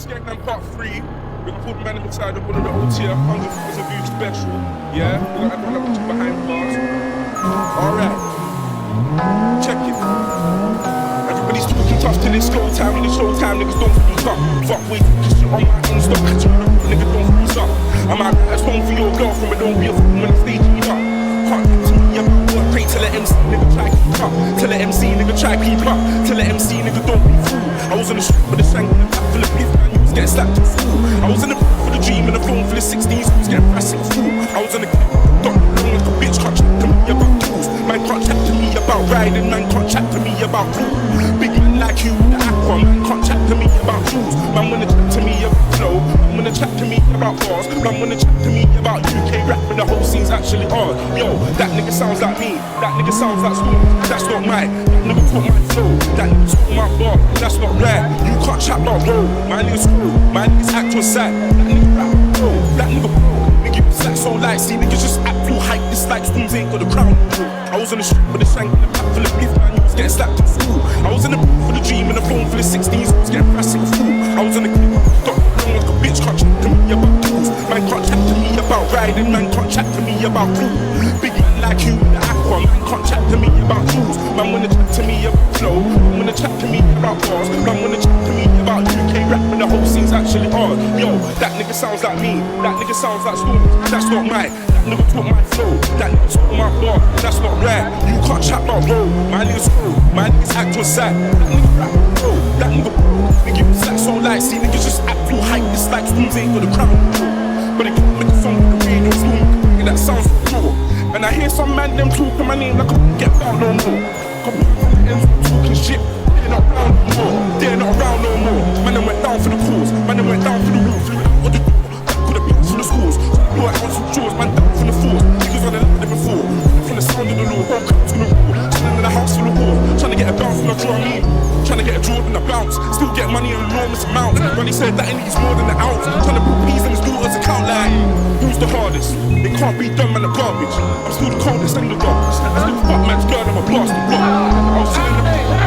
Skeg Man Part 3. We're gonna put the man inside of one of the OTF 100 as a view special. Yeah, we're gonna have everyone watching behind bars. Alright. Check it. Everybody's talking tough till it's go time. When it's show time, niggas don't freeze up. Fuck with this shit on my Insta. Niggas don't freeze up. I'm out at home for your girlfriend, but don't be a fool when I stage it up. Can't talk to me about what pray till the MC nigga try keep up. Till the MC nigga try keep up. Till the MC nigga don't be fool. I was on the street with a shank and a pack full of beef, man, you was getting slapped to fool. I was in the for the dream and the phone full of 16s, you was getting pressed to fool. I was on the don't long like a bitch, can't chat to me about tools. Man can't chat to me about riding, man can't chat to me about food. Big man like you, the aqua, man can't chat to me about tools. Man wanna chat to me about flow, man wanna chat to me about bars, man wanna chat to me about UK rap when the whole scene's actually hard. Yo, that nigga sounds like me, that nigga sounds like Storm, that's not mine. That nigga talk my flow, that nigga talk my bar, that's not right. You can't chat about roll, my nigga's cool, my nigga's act on side. That nigga rap, bro, that nigga bro. Nigga was like so light, see niggas just act full hype. This like Storms ain't got the crown. I was on the street with a shank and a pack full of beef, man, you was getting slapped to fool. I was in the booth for the dream and the phone full of 16s, you was getting pressed to fool. I was in the clip, got long like a bitch, can't chat to me about tools. Man can't chat to me about riding, man can't chat to me about food. Big man like you, the aqua, man can't chat to me about tools. Man wanna chat to me about flow, man wanna chat to me about bars, man wanna chat to me about UK rap when the whole scene's actually hard. Yo, that nigga sounds like me, that nigga sounds like Storm, that's not mine. That nigga talk my flow, that nigga talk my bar, that's not right. You can't chat about roll, my nigga's cool, my nigga's act on side. That nigga rap, bro, that nigga bro. Nigga was like so light, see niggas just act full hype. This like Storms ain't got the crown. But they can't make a song with the radio Storm, that sounds cool. And I hear some man them talking my name like I won't get down no more. Couple of ends talking shit, they're not around no more. They're not around no more. Man them went down for the cause, man them went down for the roof. Out of the door, back with the beats for the schools. Blow out on some jaws, man down from the force. Niggas on the ladder before, from the sound of the law. Whole crowd's gonna rule, chilling in the house full of war. Trying to get a bounce when I draw me. Trying to get a draw and a bounce. Still get money in enormous amounts. Ronnie said that he needs more than an ounce. Trying to put peas in his daughter's account like, who's the hardest? It can't be done, man, the garbage. I'm still the coldest and the darkest. I still fuck man's girl, I'm a blast the block. I was chilling in the